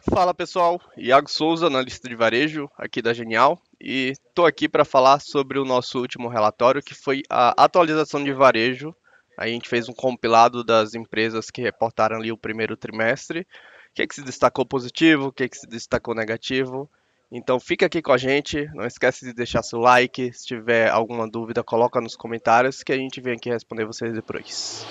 Fala pessoal, Iago Souza, analista de varejo aqui da Genial, e estou aqui para falar sobre o nosso último relatório, que foi a atualização de varejo. A gente fez um compilado das empresas que reportaram ali o primeiro trimestre, o que se destacou positivo, o que se destacou negativo. Então fica aqui com a gente, não esquece de deixar seu like, se tiver alguma dúvida coloca nos comentários que a gente vem aqui responder vocês depois.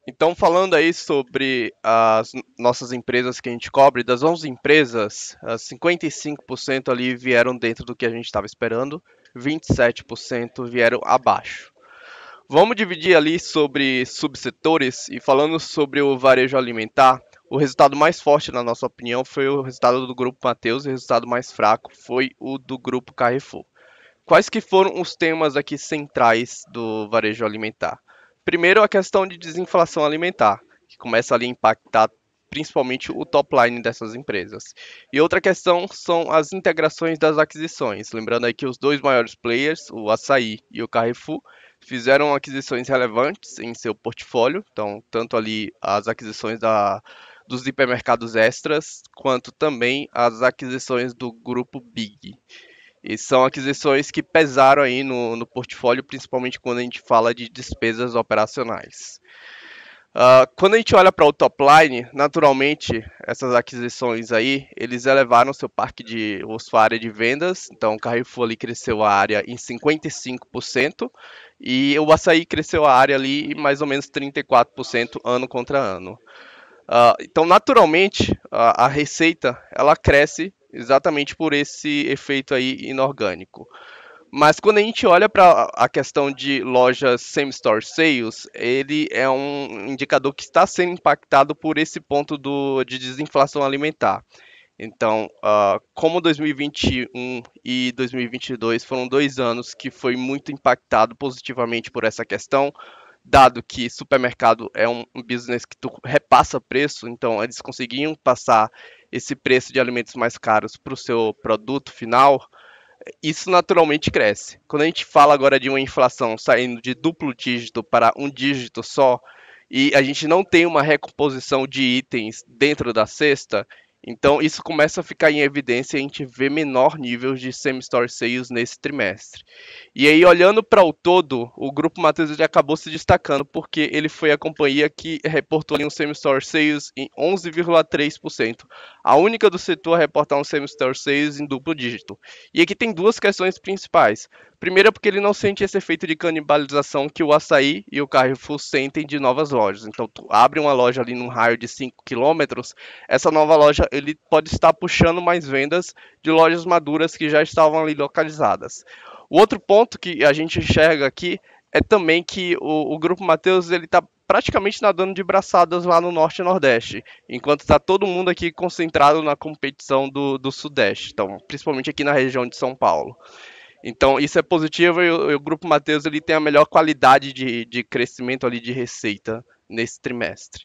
Então, falando aí sobre as nossas empresas que a gente cobre, das 11 empresas, 55% ali vieram dentro do que a gente estava esperando, 27% vieram abaixo. Vamos dividir ali sobre subsetores e falando sobre o varejo alimentar, o resultado mais forte, na nossa opinião, foi o resultado do Grupo Mateus e o resultado mais fraco foi o do Grupo Carrefour. Quais que foram os temas aqui centrais do varejo alimentar? Primeiro, a questão de desinflação alimentar, que começa ali a impactar principalmente o top line dessas empresas. E outra questão são as integrações das aquisições. Lembrando aí que os dois maiores players, o Açaí e o Carrefour, fizeram aquisições relevantes em seu portfólio. Então, tanto ali as aquisições dos hipermercados extras, quanto também as aquisições do grupo Big. E são aquisições que pesaram aí no portfólio, principalmente quando a gente fala de despesas operacionais. Quando a gente olha para o top line, naturalmente, essas aquisições aí, eles elevaram seu parque sua área de vendas. Então, o Carrefour ali cresceu a área em 55% e o Açaí cresceu a área ali em mais ou menos 34% ano contra ano. Então, naturalmente, a receita ela cresce exatamente por esse efeito aí inorgânico. Mas quando a gente olha para a questão de lojas same-store sales, ele é um indicador que está sendo impactado por esse ponto de desinflação alimentar. Então, como 2021 e 2022 foram 2 anos que foi muito impactado positivamente por essa questão, dado que supermercado é um business que tu repassa preço, então eles conseguiam passar esse preço de alimentos mais caros para o seu produto final, isso naturalmente cresce. Quando a gente fala agora de uma inflação saindo de duplo dígito para um dígito só, e a gente não tem uma recomposição de itens dentro da cesta, então isso começa a ficar em evidência e a gente vê menor nível de same-store sales nesse trimestre. E aí, olhando para o todo, o Grupo Matheus ele acabou se destacando porque ele foi a companhia que reportou ali um same-store sales em 11,3%. A única do setor a reportar um same-store sales em duplo dígito. E aqui tem duas questões principais. Primeiro, porque ele não sente esse efeito de canibalização que o Açaí e o Carrefour sentem de novas lojas. Então, tu abre uma loja ali num raio de 5 quilômetros, essa nova loja ele pode estar puxando mais vendas de lojas maduras que já estavam ali localizadas. O outro ponto que a gente enxerga aqui é também que o Grupo Mateus ele está praticamente nadando de braçadas lá no Norte e Nordeste, enquanto está todo mundo aqui concentrado na competição do Sudeste, então, principalmente aqui na região de São Paulo. Então, isso é positivo e o Grupo Mateus ele tem a melhor qualidade de crescimento ali de receita nesse trimestre.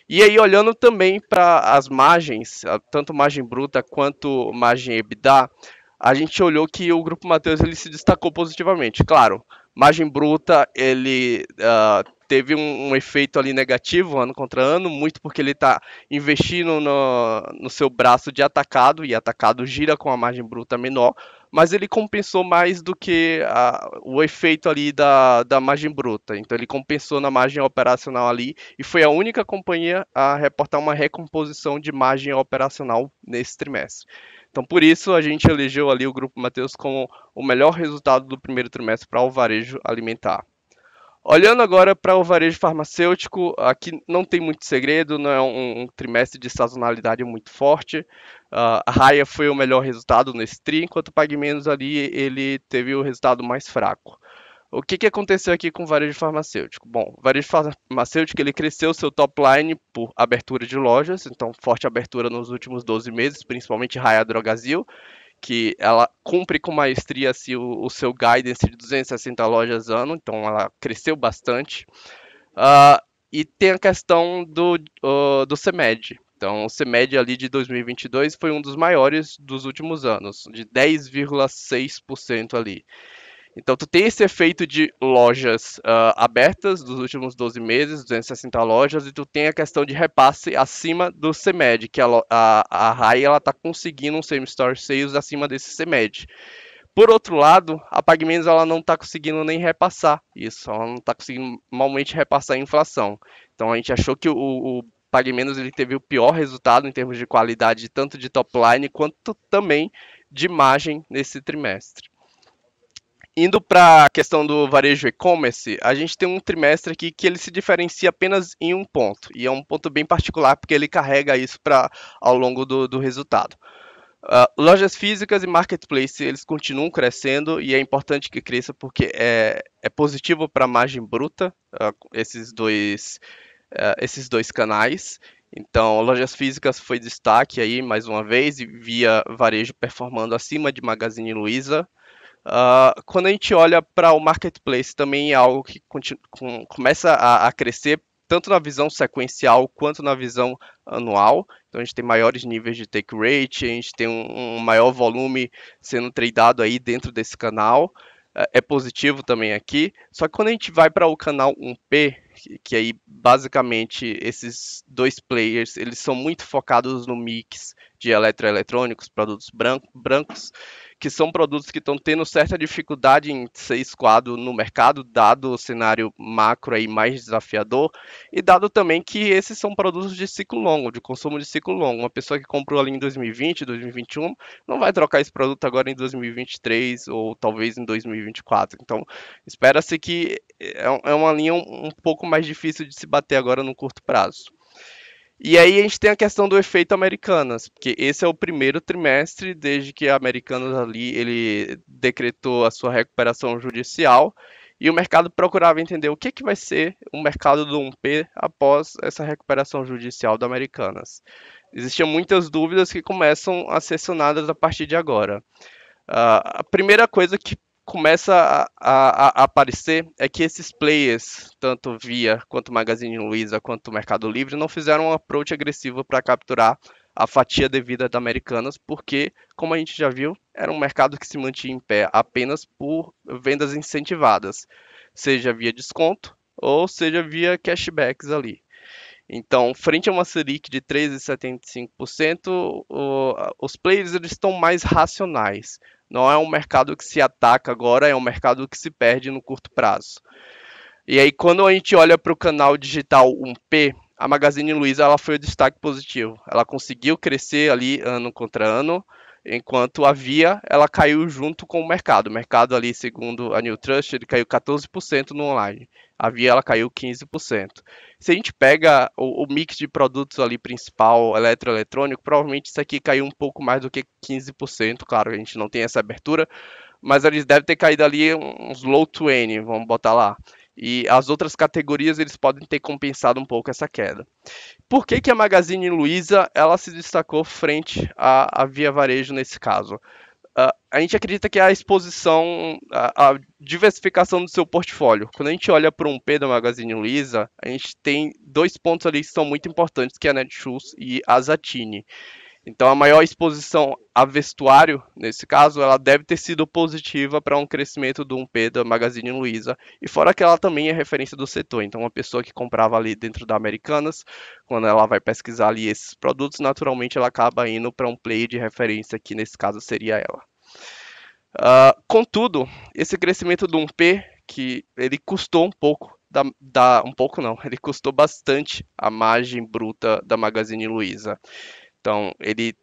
E aí, olhando também para as margens, tanto margem bruta quanto margem EBITDA, a gente olhou que o Grupo Mateus ele se destacou positivamente. Claro, margem bruta ele teve um efeito ali negativo ano contra ano, muito porque ele está investindo no seu braço de atacado, e atacado gira com a margem bruta menor, mas ele compensou mais do que o efeito ali da margem bruta. Então ele compensou na margem operacional ali e foi a única companhia a reportar uma recomposição de margem operacional nesse trimestre. Então por isso a gente elegeu ali o Grupo Mateus como o melhor resultado do primeiro trimestre para o varejo alimentar. Olhando agora para o varejo farmacêutico, aqui não tem muito segredo, não é um trimestre de sazonalidade muito forte. A Raia foi o melhor resultado nesse tri, enquanto o Pague Menos ali ele teve o resultado mais fraco. O que aconteceu aqui com o varejo farmacêutico? Bom, o varejo farmacêutico ele cresceu seu top line por abertura de lojas, então forte abertura nos últimos 12 meses, principalmente Raia Drogasil, que ela cumpre com maestria assim, o seu guidance de 260 lojas ano, então ela cresceu bastante. E tem a questão do CEMED. Então, o CMED ali de 2022 foi um dos maiores dos últimos anos, de 10,6% ali. Então, tu tem esse efeito de lojas abertas dos últimos 12 meses, 260 lojas, e tu tem a questão de repasse acima do CMED, que a RAI está conseguindo um same-store sales acima desse CMED. Por outro lado, a PagMenos ela não está conseguindo nem repassar isso, ela não está conseguindo malmente repassar a inflação. Então a gente achou que o PagMenos ele teve o pior resultado em termos de qualidade, tanto de top line quanto também de margem nesse trimestre. Indo para a questão do varejo e-commerce, a gente tem um trimestre aqui que ele se diferencia apenas em um ponto, e é um ponto bem particular porque ele carrega isso ao longo do resultado. Lojas físicas e marketplace eles continuam crescendo e é importante que cresça porque é positivo para a margem bruta esses dois canais. Então, lojas físicas foi destaque aí mais uma vez e via varejo performando acima de Magazine Luiza. Quando a gente olha para o marketplace, também é algo que começa a crescer, tanto na visão sequencial quanto na visão anual. Então, a gente tem maiores níveis de take rate, a gente tem um maior volume sendo tradeado aí dentro desse canal. É positivo também aqui. Só que quando a gente vai para o canal 1P, que aí basicamente esses dois players eles são muito focados no mix de eletroeletrônicos, produtos brancos, que são produtos que estão tendo certa dificuldade em ser escoado no mercado, dado o cenário macro aí mais desafiador, e dado também que esses são produtos de ciclo longo, de consumo de ciclo longo. Uma pessoa que comprou ali em 2020, 2021, não vai trocar esse produto agora em 2023 ou talvez em 2024. Então, espera-se que é uma linha um pouco mais difícil de se bater agora no curto prazo. E aí a gente tem a questão do efeito Americanas, porque esse é o primeiro trimestre desde que a Americanas ali ele decretou a sua recuperação judicial e o mercado procurava entender o que vai ser o mercado do 1P após essa recuperação judicial da Americanas. Existiam muitas dúvidas que começam a ser sanadas a partir de agora. A primeira coisa que começa a aparecer é que esses players, tanto Via quanto Magazine Luiza quanto Mercado Livre, não fizeram um approach agressivo para capturar a fatia devida da Americanas, porque, como a gente já viu, era um mercado que se mantinha em pé apenas por vendas incentivadas, seja via desconto ou seja via cashbacks ali. Então, frente a uma Selic de 13,75%, os players eles estão mais racionais. Não é um mercado que se ataca agora, é um mercado que se perde no curto prazo. E aí, quando a gente olha para o canal digital 1P, a Magazine Luiza ela foi o destaque positivo. Ela conseguiu crescer ali ano contra ano, enquanto a Via ela caiu junto com o mercado. O mercado ali, segundo a New Trust, ele caiu 14% no online. A Via ela caiu 15%. Se a gente pega o mix de produtos ali principal, eletroeletrônico, provavelmente isso aqui caiu um pouco mais do que 15%. Claro, a gente não tem essa abertura, mas eles devem ter caído ali uns low 20, vamos botar lá. E as outras categorias eles podem ter compensado um pouco essa queda. Por que a Magazine Luiza ela se destacou frente à Via Varejo nesse caso? A gente acredita que a exposição, a diversificação do seu portfólio. Quando a gente olha para um P da Magazine Luiza, a gente tem dois pontos ali que são muito importantes, que é a Netshoes e a Zattini. Então, a maior exposição a vestuário, nesse caso, ela deve ter sido positiva para um crescimento do 1P da Magazine Luiza. E fora que ela também é referência do setor. Então, uma pessoa que comprava ali dentro da Americanas, quando ela vai pesquisar ali esses produtos, naturalmente ela acaba indo para um player de referência, que nesse caso seria ela. Contudo, esse crescimento do 1P, que ele custou um pouco, um pouco não, ele custou bastante a margem bruta da Magazine Luiza. Então, ele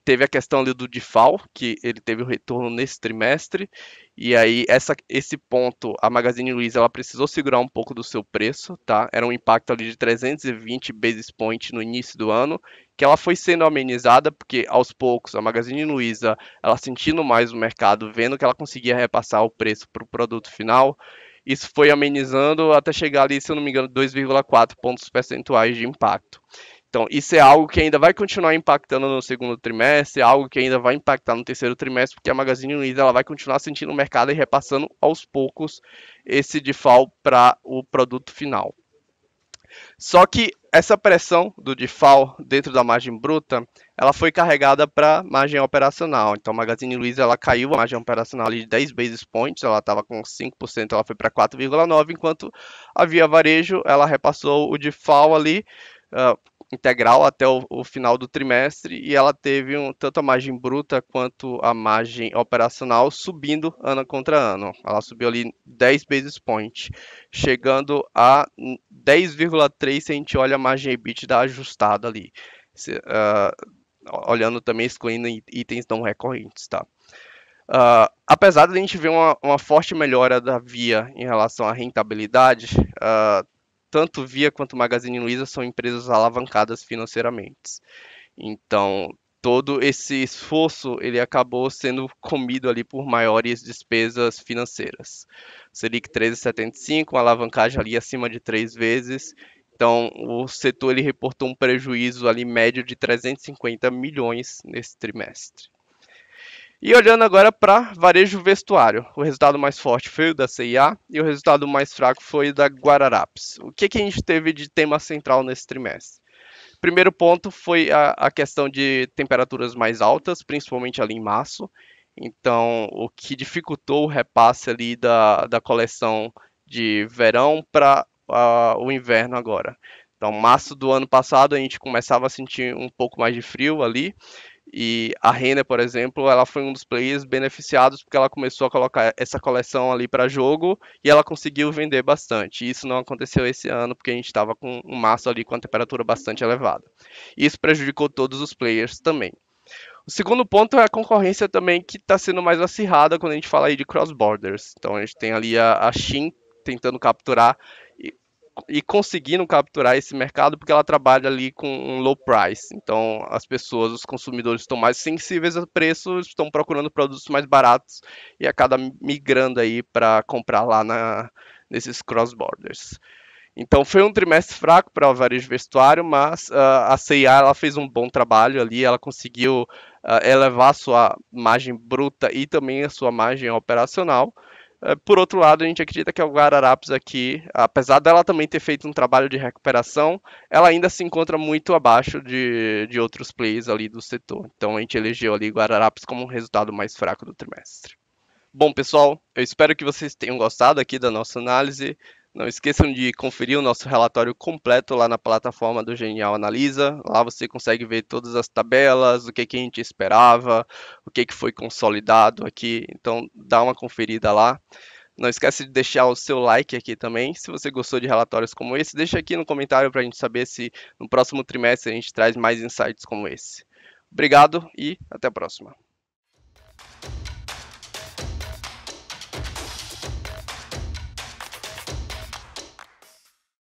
teve a questão ali do default, que ele teve o retorno nesse trimestre, e aí esse ponto, a Magazine Luiza ela precisou segurar um pouco do seu preço, tá? Era um impacto ali de 320 basis points no início do ano, que ela foi sendo amenizada, porque aos poucos a Magazine Luiza, ela sentindo mais o mercado, vendo que ela conseguia repassar o preço para o produto final, isso foi amenizando até chegar ali, se eu não me engano, 2,4 pontos percentuais de impacto. Então, isso é algo que ainda vai continuar impactando no segundo trimestre, é algo que ainda vai impactar no terceiro trimestre, porque a Magazine Luiza ela vai continuar sentindo o mercado e repassando aos poucos esse default para o produto final. Só que essa pressão do default dentro da margem bruta, ela foi carregada para a margem operacional. Então, a Magazine Luiza ela caiu a margem operacional ali de 10 basis points, ela estava com 5%, ela foi para 4,9%, enquanto a Via Varejo ela repassou o default ali integral até o final do trimestre e ela teve tanto a margem bruta quanto a margem operacional subindo ano contra ano. Ela subiu ali 10 basis points, chegando a 10,3 se a gente olha a margem EBITDA ajustada ali. Olhando também, excluindo itens não recorrentes, tá? Apesar de a gente ver uma forte melhora da Via em relação à rentabilidade, tanto Via quanto Magazine Luiza são empresas alavancadas financeiramente. Então, todo esse esforço ele acabou sendo comido ali por maiores despesas financeiras. Selic 13,75, uma alavancagem ali acima de 3 vezes. Então, o setor ele reportou um prejuízo ali médio de 350 milhões nesse trimestre. E olhando agora para varejo vestuário, o resultado mais forte foi o da CIA e o resultado mais fraco foi o da Guararapes. O que a gente teve de tema central nesse trimestre? Primeiro ponto foi a questão de temperaturas mais altas, principalmente ali em março. Então, o que dificultou o repasse ali da coleção de verão para o inverno agora. Então, março do ano passado a gente começava a sentir um pouco mais de frio ali. E a Renner, por exemplo, ela foi um dos players beneficiados porque ela começou a colocar essa coleção ali para jogo e ela conseguiu vender bastante. Isso não aconteceu esse ano porque a gente estava com um março ali com a temperatura bastante elevada. Isso prejudicou todos os players também. O segundo ponto é a concorrência também que está sendo mais acirrada quando a gente fala aí de cross-borders. Então a gente tem ali a Shein tentando capturar e conseguindo capturar esse mercado porque ela trabalha ali com um low price. Então, as pessoas, os consumidores estão mais sensíveis a preço, estão procurando produtos mais baratos e acabam migrando aí para comprar lá nesses cross-borders. Então, foi um trimestre fraco para o varejo vestuário, mas a C&A ela fez um bom trabalho ali, ela conseguiu elevar a sua margem bruta e também a sua margem operacional. Por outro lado, a gente acredita que a Guararapes aqui, apesar dela também ter feito um trabalho de recuperação, ela ainda se encontra muito abaixo de outros players ali do setor. Então a gente elegeu ali Guararapes como um resultado mais fraco do trimestre. Bom, pessoal, eu espero que vocês tenham gostado aqui da nossa análise. Não esqueçam de conferir o nosso relatório completo lá na plataforma do Genial Analisa. Lá você consegue ver todas as tabelas, o que a gente esperava, o que foi consolidado aqui. Então, dá uma conferida lá. Não esquece de deixar o seu like aqui também. Se você gostou de relatórios como esse, deixa aqui no comentário para a gente saber se no próximo trimestre a gente traz mais insights como esse. Obrigado e até a próxima.